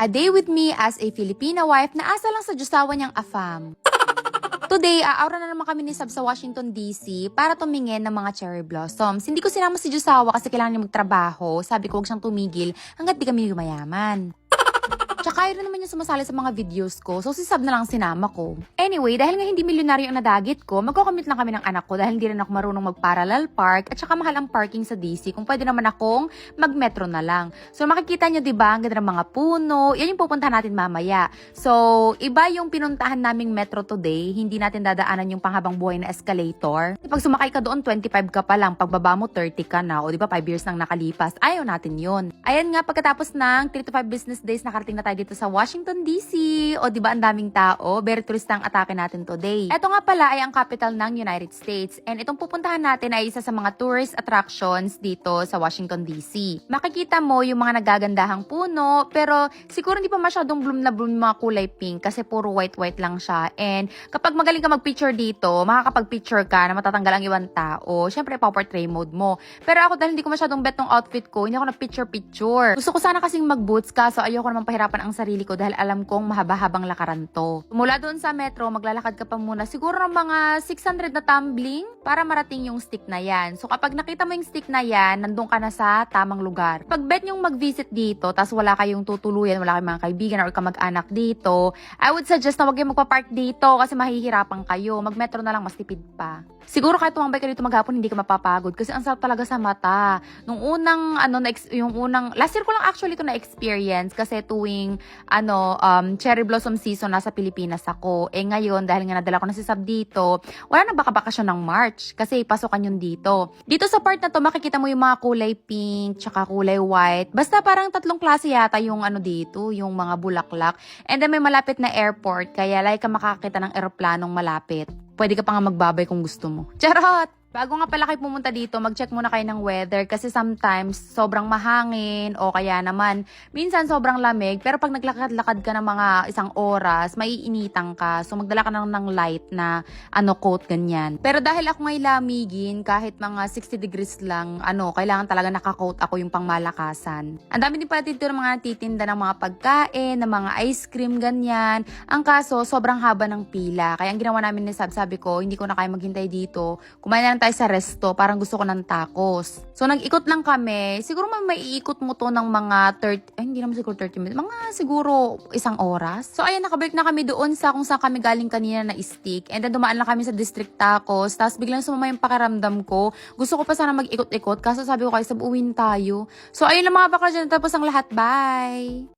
A day with me as a Filipina wife na asa lang sa Diyosawa niyang afam. Today, aawra na naman kami ni Sab sa Washington, D.C. para tumingin ng mga cherry blossoms. Hindi ko sinama si Diyosawa kasi kailangan niya magtrabaho. Sabi ko huwag siyang tumigil hanggat di kami yumayaman. Tsaka yun naman yung sumasali sa mga videos ko, so si Sab na lang sinama ko. Anyway, dahil nga hindi milyonaryo ang nadagit ko, magko-commute lang kami ng anak ko dahil hindi rin ako marunong mag-parallel park at saka mahal ang parking sa DC kung pwede naman akong mag-metro na lang. So makikita nyo diba, ang ganda ng mga puno, yan yung pupuntahan natin mamaya. So, iba yung pinuntahan naming metro today, hindi natin dadaanan yung panghabang buhay na escalator. Pag sumakay ka doon, 25 ka pa lang, pagbaba mo 30 ka na, o diba 5 years nang nakalipas, ayaw natin yun. Ayan nga, pagkatapos ng 3 to 5 business days, nakarating na tayo dito sa Washington, D.C. O diba ang daming tao? Very tourist ang atake natin today. Ito nga pala ay ang capital ng United States. And itong pupuntahan natin ay isa sa mga tourist attractions dito sa Washington, D.C. Makikita mo yung mga nagagandahang puno, pero siguro hindi pa masyadong bloom na bloom yung mga kulay pink kasi puro white-white lang siya. And kapag magaling ka mag-picture dito, makakapag-picture ka na matatanggal ang ibang tao. Syempre, pa-portrait mode mo. Pero ako dahil hindi ko masyadong bet ng outfit ko, hindi ako nag-picture-picture. Gusto ko sana kasing mag-boots kaso ayoko naman pahirapan ang sarili ko dahil alam kong mahaba-habang lakaran to. Mula doon sa metro, maglalakad ka pa muna siguro ng mga 600 na tumbling para marating yung stick na yan. So kapag nakita mo yung stick na yan, nandun ka na sa tamang lugar. Pag bet nyong mag-visit dito, tas wala kayong tutuluyan, wala kayong mga kaibigan or kamag-anak dito, I would suggest na huwag kayong magpa-park dito kasi mahihirapan kayo. Mag-metro na lang, mas tipid pa. Siguro kahit tumambay ka dito maghapon, hindi ka mapapagod kasi ang sarap talaga sa mata. Nung unang, last year ko lang actually ito na-experience kasi tuwing, cherry blossom season nasa Pilipinas ako. Ngayon, dahil nga nadala ko na si Sab dito, wala na baka-bakasyon ng March kasi pasokan yun dito. Dito sa part na to, makikita mo yung mga kulay pink, tsaka kulay white. Basta parang 3 klase yata yung dito, yung mga bulaklak. And then may malapit na airport, kaya like ka makakita ng eroplanong malapit. Pwede ka pa nga magbabay kung gusto mo. Charot! Bago nga pala kayo pumunta dito, mag-check muna kayo ng weather kasi sometimes sobrang mahangin o kaya naman minsan sobrang lamig pero pag naglakad-lakad ka ng mga 1 oras, maiinitan ka. So magdala ka ng light na coat ganyan. Pero dahil ako ngay lamigin, kahit mga 60 degrees lang, kailangan talaga naka-coat ako yung pangmalakasan. Ang dami din pala dito ng mga titinda ng mga pagkain, ng mga ice cream ganyan. Ang kaso, sobrang haba ng pila. Kaya ang ginawa namin ni Sab, sabi ko, hindi ko na kaya maghintay dito. Kumain na tayo sa resto, parang gusto ko ng tacos. So, nag-ikot lang kami. Siguro may iikot mo to ng mga 30, hindi naman siguro 30 minutes, mga siguro 1 oras. So, ayan, nakabalik na kami doon sa kung saan kami galing kanina na stick. And then, dumaan lang kami sa District Tacos. Tapos, biglang sumama yung pakiramdam ko. Gusto ko pa sana mag-ikot-ikot. Kaso sabi ko kayo, uwin tayo. So, ayun lang mga bakla dyan. Tapos ang lahat. Bye!